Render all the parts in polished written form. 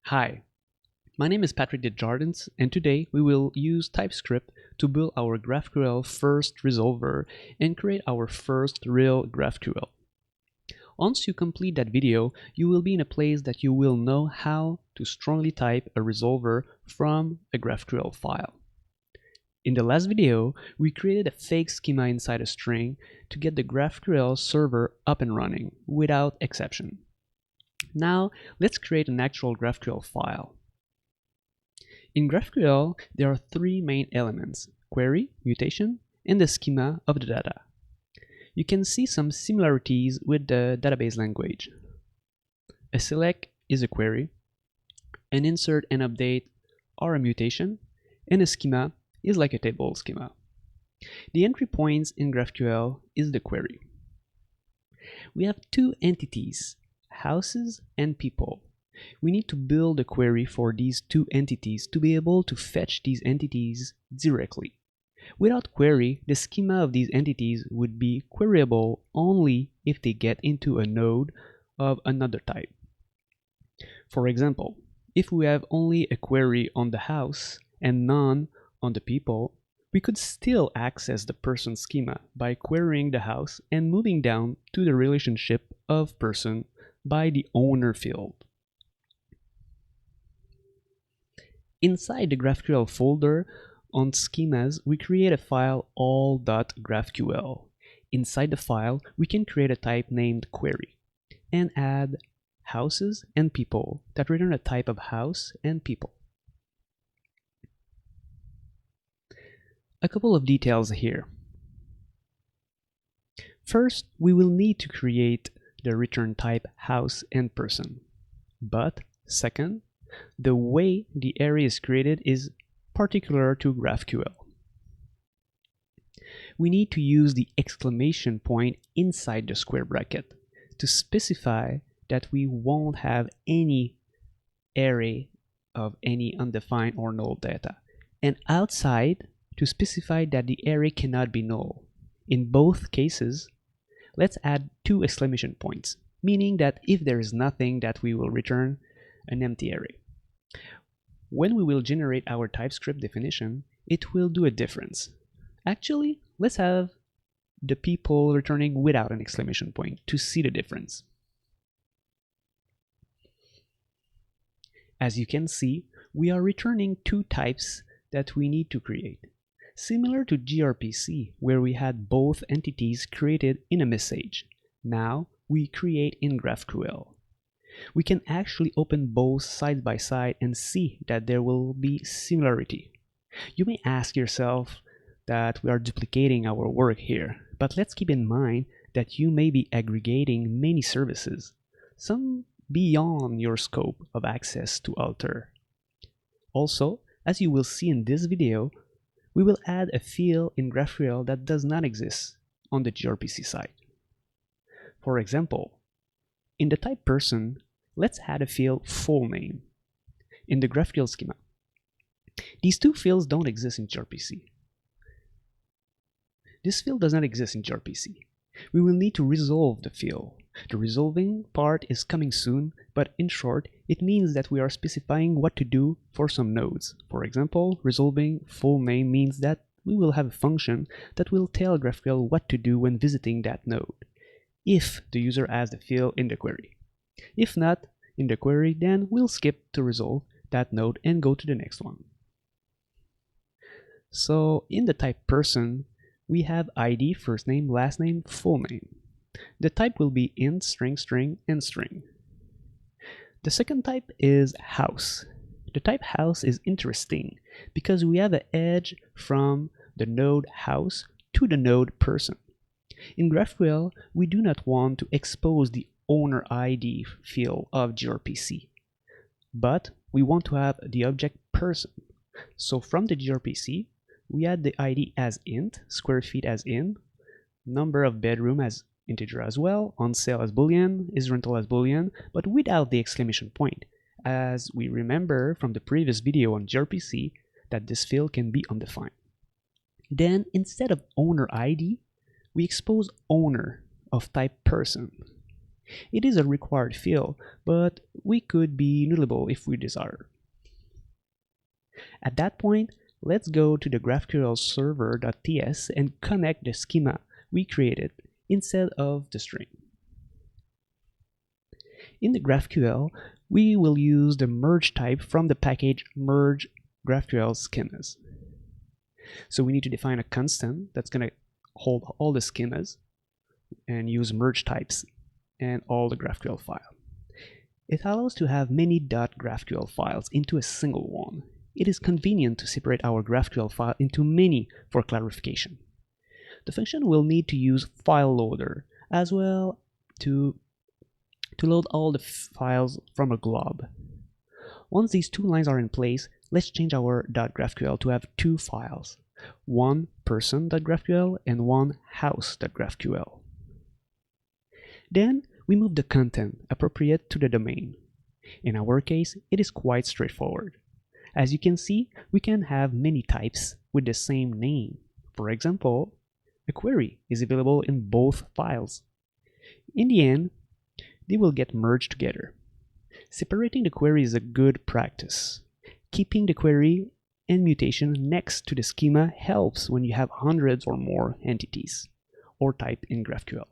Hi, my name is Patrick Desjardins, and today we will use TypeScript to build our GraphQL first resolver and create our first real GraphQL. Once you complete that video, you will be in a place that you will know how to strongly type a resolver from a GraphQL file. In the last video, we created a fake schema inside a string to get the GraphQL server up and running without exception. Now, let's create an actual GraphQL file. In GraphQL, there are three main elements: query, mutation, and the schema of the data. You can see some similarities with the database language. A select is a query, an insert and update are a mutation, and a schema is like a table schema. The entry points in GraphQL is the query. We have two entities, houses and people. We need to build a query for these two entities to be able to fetch these entities directly. Without query, the schema of these entities would be queryable only if they get into a node of another type. For example, if we have only a query on the house and none on the people, we could still access the person schema by querying the house and moving down to the relationship of person by the owner field. Inside the GraphQL folder on schemas, we create a file all.graphql. Inside the file, we can create a type named query and add houses and people that return a type of house and people. A couple of details here. First, we will need to create the return type house and person. But second, the way the array is created is particular to GraphQL. We need to use the exclamation point inside the square bracket to specify that we won't have any array of any undefined or null data, and outside to specify that the array cannot be null. In both cases, let's add two exclamation points, meaning that if there is nothing, that we will return an empty array. When we will generate our TypeScript definition, it will do a difference. Actually, let's have the people returning without an exclamation point to see the difference. As you can see, we are returning two types that we need to create. Similar to gRPC, where we had both entities created in a message. Now we create in GraphQL. We can actually open both side by side and see that there will be similarity. You may ask yourself that we are duplicating our work here, but let's keep in mind that you may be aggregating many services, some beyond your scope of access to alter. Also, as you will see in this video, we will add a field in GraphQL that does not exist on the gRPC side. For example, in the type person, let's add a field full name in the GraphQL schema. These two fields don't exist in gRPC. This field does not exist in gRPC. We will need to resolve the field. The resolving part is coming soon, but in short, it means that we are specifying what to do for some nodes. For example, resolving full name means that we will have a function that will tell GraphQL what to do when visiting that node, if the user has the field in the query. If not in the query, then we'll skip to resolve that node and go to the next one. So in the type person, we have ID, first name, last name, full name. The type will be int, string, string, and string. The second type is house. The type house is interesting because we have an edge from the node house to the node person. In GraphQL, we do not want to expose the owner ID field of gRPC, but we want to have the object person. So from the gRPC, we add the ID as int, square feet as in, number of bedroom as integer as well, on sale as boolean, is rental as boolean, but without the exclamation point, as we remember from the previous video on gRPC that this field can be undefined. Then instead of owner ID, we expose owner of type person. It is a required field, but we could be nullable if we desire. At that point, let's go to the GraphQL server.ts and connect the schema we created instead of the string. In the GraphQL, we will use the merge type from the package merge GraphQL schemas. So we need to define a constant that's going to hold all the schemas and use merge types and all the GraphQL file. It allows to have many .GraphQL files into a single one. It is convenient to separate our GraphQL file into many for clarification. The function will need to use file loader as well to load all the files from a glob. Once these two lines are in place, let's change our .GraphQL to have two files, one person.GraphQL and one house.GraphQL. Then we move the content appropriate to the domain. In our case, it is quite straightforward. As you can see, we can have many types with the same name. For example, a query is available in both files. In the end, they will get merged together. Separating the query is a good practice. Keeping the query and mutation next to the schema helps when you have hundreds or more entities or type in GraphQL.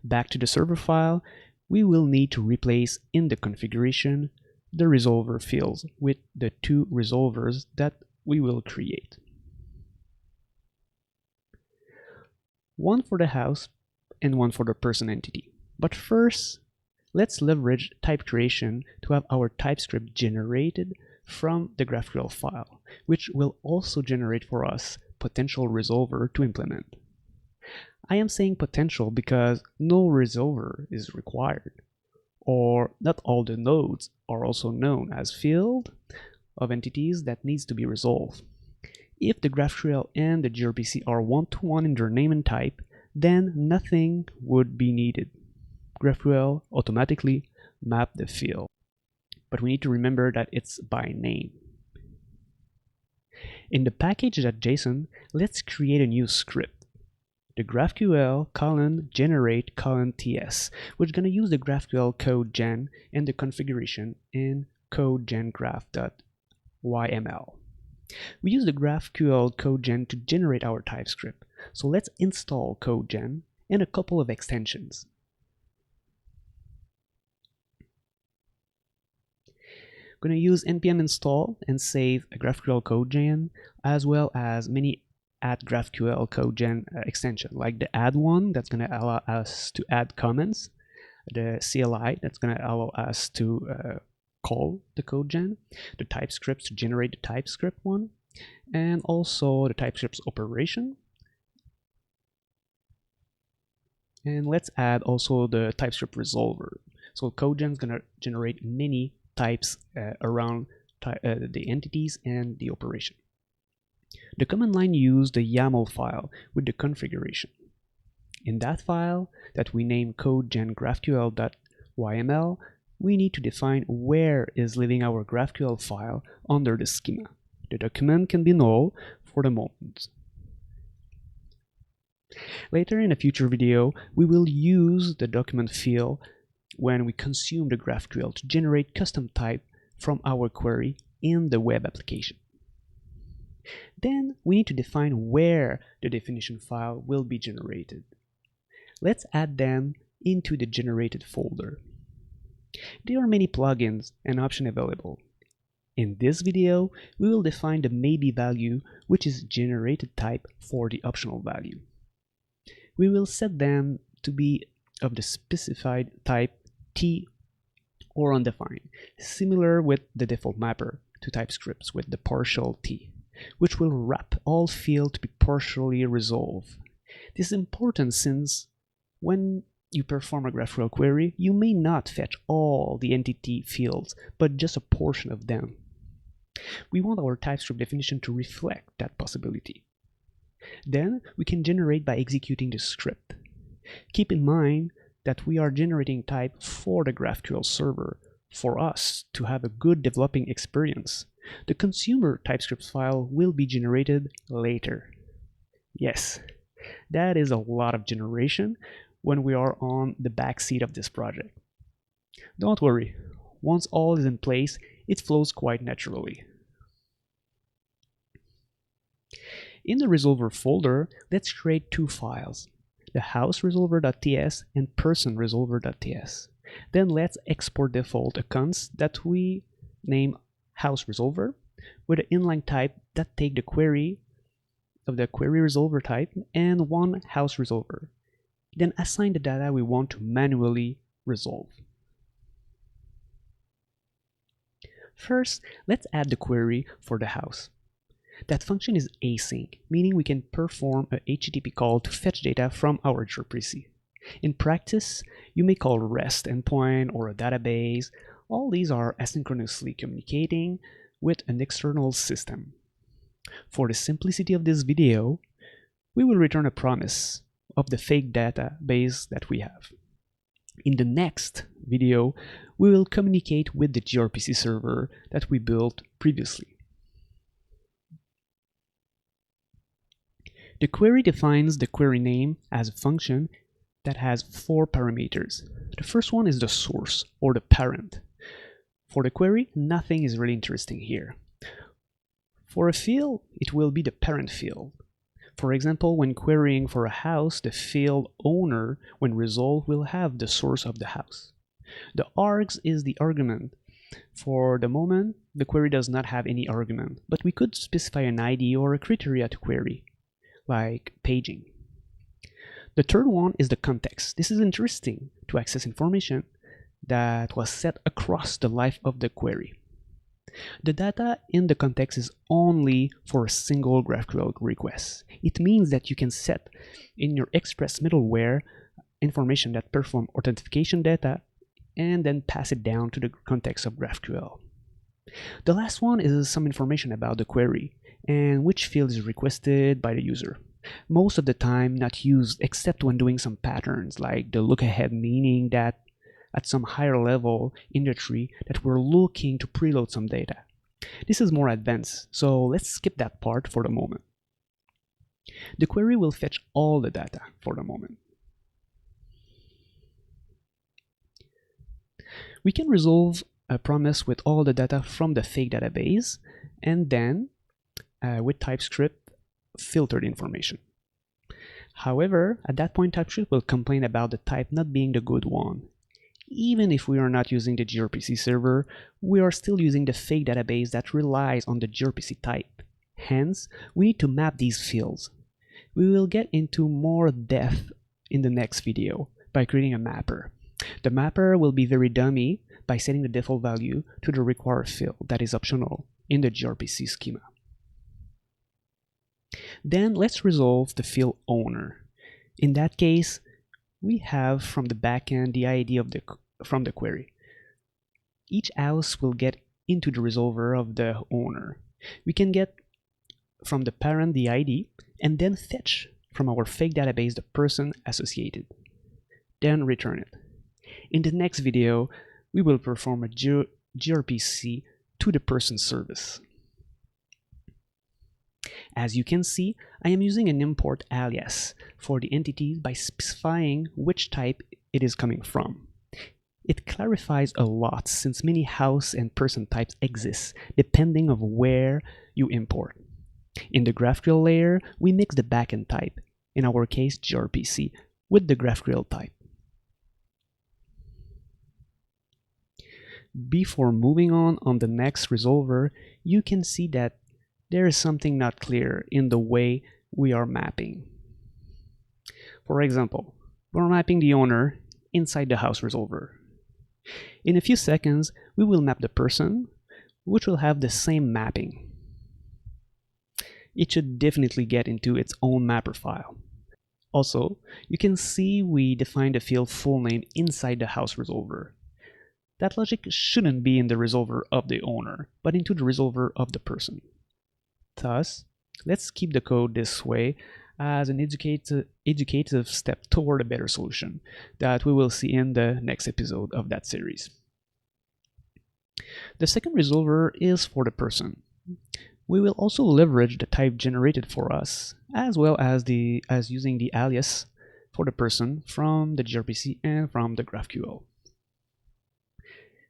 Back to the server file, we will need to replace in the configuration the resolver fields with the two resolvers that we will create. One for the house and one for the person entity. But first, let's leverage type creation to have our TypeScript generated from the GraphQL file, which will also generate for us potential resolver to implement. I am saying potential because no resolver is required, or not all the nodes are also known as field of entities that needs to be resolved. If the GraphQL and the gRPC are one-to-one in their name and type, then nothing would be needed. GraphQL automatically map the field, but we need to remember that it's by name. In the package.json, let's create a new script, the GraphQL :generate :ts, which is going to use the GraphQL CodeGen and the configuration in CodeGen graph.yml. We use the GraphQL CodeGen to generate our TypeScript, so let's install CodeGen and a couple of extensions. I'm going to use npm install and save a GraphQL CodeGen as well as many add GraphQL CodeGen extension, like the add one that's going to allow us to add comments, the CLI that's going to allow us to call the CodeGen, the TypeScript to generate the TypeScript one, and also the TypeScript's operation. And let's add also the TypeScript resolver. So CodeGen is going to generate many types around the entities and the operation. The command line used the YAML file with the configuration. In that file that we name CodeGen grapql.yml, we need to define where is living our GraphQL file under the schema. The document can be null for the moment. Later in a future video, we will use the document field when we consume the GraphQL to generate custom type from our query in the web application. Then we need to define where the definition file will be generated. Let's add them into the generated folder. There are many plugins and options available. In this video, we will define the maybe value, which is generated type for the optional value. We will set them to be of the specified type T or undefined, similar with the default mapper to TypeScript with the partial T, which will wrap all fields to be partially resolved. This is important since when you perform a GraphQL query, you may not fetch all the entity fields, but just a portion of them. We want our TypeScript definition to reflect that possibility. Then we can generate by executing the script. Keep in mind that we are generating type for the GraphQL server for us to have a good developing experience. The consumer TypeScript file will be generated later. Yes, That is a lot of generation when we are on the back seat of this project. Don't worry, once all is in place, it flows quite naturally. In the resolver folder, let's create two files, the houseresolver.ts and personresolver.ts. Then let's export default accounts that we name houseresolver with an inline type that take the query of the query resolver type and one house resolver. Then assign the data we want to manually resolve. First, let's add the query for the house. That function is async, meaning we can perform a HTTP call to fetch data from our gRPC. In practice, you may call a REST endpoint or a database. All these are asynchronously communicating with an external system. For the simplicity of this video, we will return a promise of the fake database that we have. In the next video, we will communicate with the gRPC server that we built previously. The query defines the query name as a function that has 4 parameters. The first one is the source, or the parent. For the query, nothing is really interesting here. For a field, it will be the parent field. For example, when querying for a house, the field owner, when resolved, will have the source of the house. The args is the argument. For the moment, the query does not have any argument, but we could specify an ID or a criteria to query, like paging. The third one is the context. This is interesting to access information that was set across the life of the query. The data in the context is only for a single GraphQL request. It means that you can set in your Express middleware information that perform authentication data and then pass it down to the context of GraphQL. The last one is some information about the query and which field is requested by the user. Most of the time not used except when doing some patterns like the look ahead, meaning that at some higher level in the tree that we're looking to preload some data. This is more advanced, so let's skip that part for the moment. The query will fetch all the data for the moment. We can resolve a promise with all the data from the fake database and then with TypeScript filter the information. However, at that point TypeScript will complain about the type not being the good one. Even if we are not using the gRPC server, we are still using the fake database that relies on the gRPC type. Hence, we need to map these fields. We will get into more depth in the next video by creating a mapper. The mapper will be very dummy by setting the default value to the required field that is optional in the gRPC schema. Then let's resolve the field owner. In that case, we have from the backend the ID from the query. Each house will get into the resolver of the owner. We can get from the parent the ID and then fetch from our fake database the person associated. Then return it. In the next video, we will perform a gRPC to the person service. As you can see, I am using an import alias for the entity by specifying which type it is coming from. It clarifies a lot since many house and person types exist depending on where you import. In the GraphQL layer, we mix the backend type, in our case gRPC, with the GraphQL type. Before moving on the next resolver, you can see that there is something not clear in the way we are mapping. For example, we're mapping the owner inside the house resolver. In a few seconds, we will map the person, which will have the same mapping. It should definitely get into its own mapper file. Also, you can see we defined the field full name inside the house resolver. That logic shouldn't be in the resolver of the owner, but into the resolver of the person. Thus, let's keep the code this way as an educative step toward a better solution that we will see in the next episode of that series. The second resolver is for the person. We will also leverage the type generated for us, as well as using the alias for the person from the gRPC and from the GraphQL.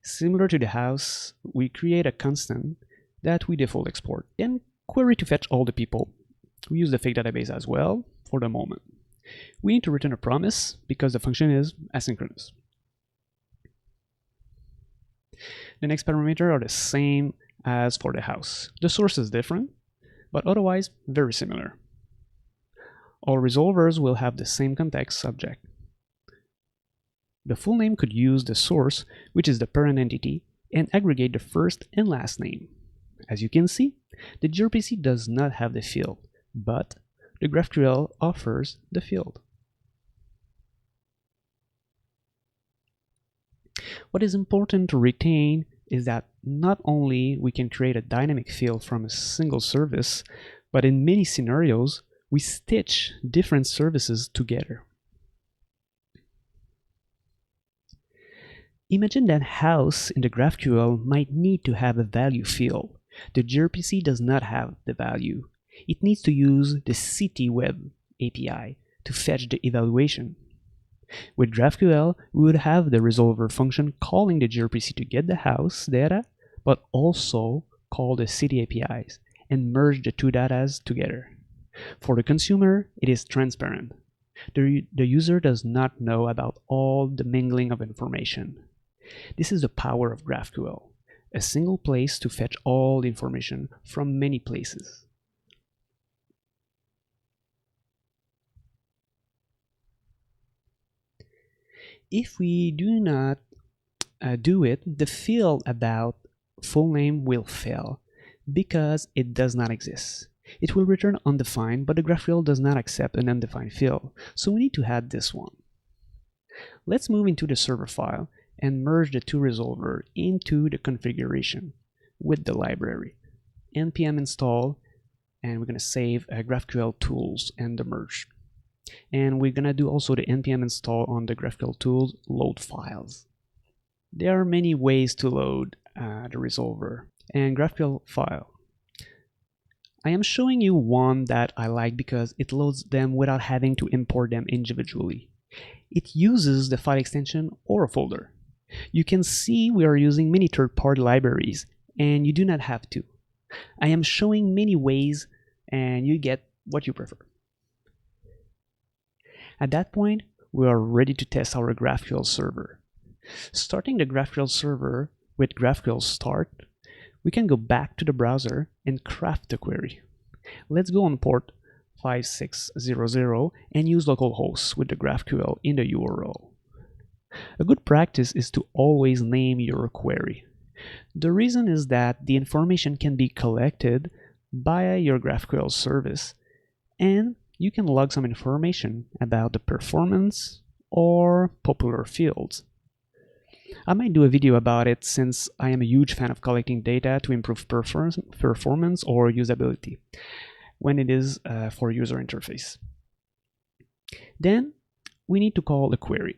Similar to the house, we create a constant that we default export and query to fetch all the people. We use the fake database as well for the moment. We need to return a promise because the function is asynchronous. The next parameter are the same as for the house. The source is different, but otherwise very similar. All resolvers will have the same context subject. The full name could use the source, which is the parent entity, and aggregate the first and last name. As you can see, the gRPC does not have the field, but the GraphQL offers the field. What is important to retain is that not only we can create a dynamic field from a single service, but in many scenarios, we stitch different services together. Imagine that house in the GraphQL might need to have a value field. The gRPC does not have the value. It needs to use the CityWeb API to fetch the evaluation. With GraphQL, we would have the resolver function calling the gRPC to get the house data, but also call the city APIs and merge the two data together. For the consumer, it is transparent. The user does not know about all the mingling of information. This is the power of GraphQL, a single place to fetch all the information from many places. If we do not do it, the field about full name will fail because it does not exist. It will return undefined, but the GraphQL does not accept an undefined field, so we need to add this one. Let's move into the server file and merge the two resolver into the configuration with the library. npm install, and we're going to save GraphQL tools and the merge. And we're going to do also the npm install on the GraphQL tools load files. There are many ways to load the resolver and GraphQL file. I am showing you one that I like because it loads them without having to import them individually. It uses the file extension or a folder. You can see we are using many third-party libraries, and you do not have to. I am showing many ways, and you get what you prefer. At that point, we are ready to test our GraphQL server. Starting the GraphQL server with GraphQL start, we can go back to the browser and craft the query. Let's go on port 5600 and use localhost with the GraphQL in the URL. A good practice is to always name your query. The reason is that the information can be collected by your GraphQL service, and you can log some information about the performance or popular fields. I might do a video about it since I am a huge fan of collecting data to improve performance or usability when it is for user interface. Then we need to call a query.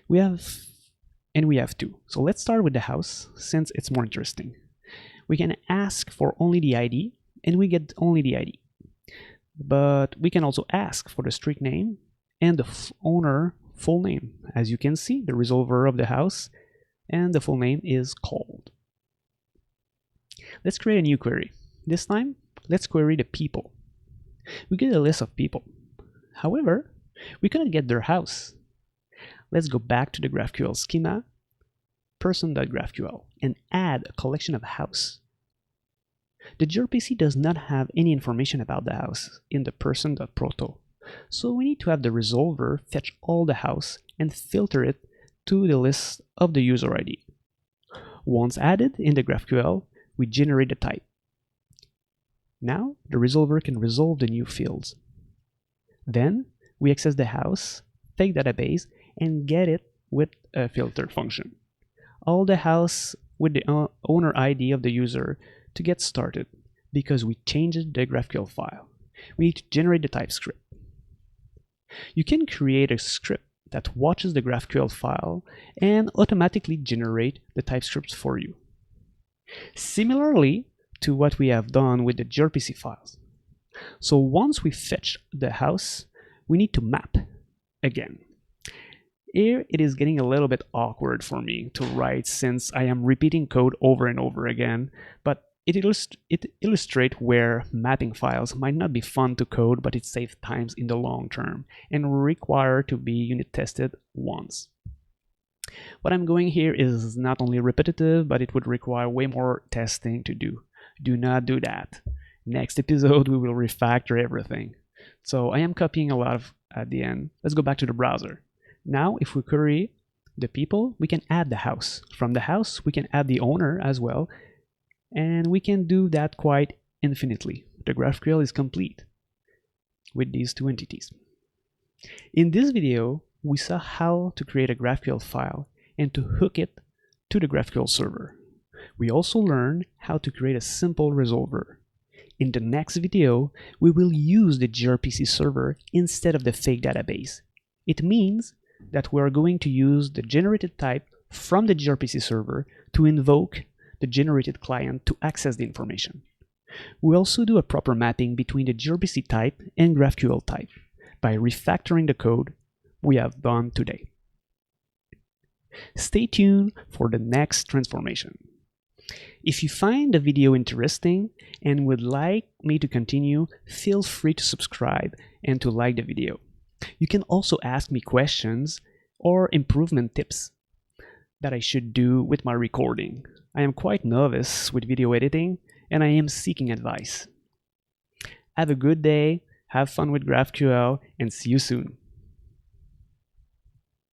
We have two. So let's start with the house since it's more interesting. We can ask for only the ID and we get only the ID. But we can also ask for the street name and the owner full name. As you can see, the resolver of the house and the full name is called. Let's create a new query. This time, let's query the people. We get a list of people. However, we cannot get their house. Let's go back to the GraphQL schema, person.graphql, and add a collection of house. The gRPC does not have any information about the house in the person.proto, so we need to have the resolver fetch all the house and filter it to the list of the user ID. Once added in the GraphQL, we generate the type. Now the resolver can resolve the new fields. Then we access the house, fake database, and get it with a filter function. All the house with the owner ID of the user to get started because we changed the GraphQL file. We need to generate the TypeScript. You can create a script that watches the GraphQL file and automatically generate the TypeScripts for you. Similarly to what we have done with the gRPC files. So once we fetch the house, we need to map again. Here it is getting a little bit awkward for me to write since I am repeating code over and over again, but it illustrates where mapping files might not be fun to code, but it saves times in the long term and require to be unit tested once. What I'm going here is not only repetitive, but it would require way more testing to do. Do not do that. Next episode, we will refactor everything. So I am copying a lot at the end. Let's go back to the browser. Now, if we query the people, we can add the house. From the house, we can add the owner as well. And we can do that quite infinitely. The GraphQL is complete with these two entities. In this video, we saw how to create a GraphQL file and to hook it to the GraphQL server. We also learned how to create a simple resolver. In the next video, we will use the gRPC server instead of the fake database. It means that we are going to use the generated type from the gRPC server to invoke the generated client to access the information. We also do a proper mapping between the gRPC type and GraphQL type by refactoring the code we have done today. Stay tuned for the next transformation. If you find the video interesting and would like me to continue, feel free to subscribe and to like the video. You can also ask me questions or improvement tips that I should do with my recording. I am quite nervous with video editing and I am seeking advice. Have a good day, have fun with GraphQL, and see you soon.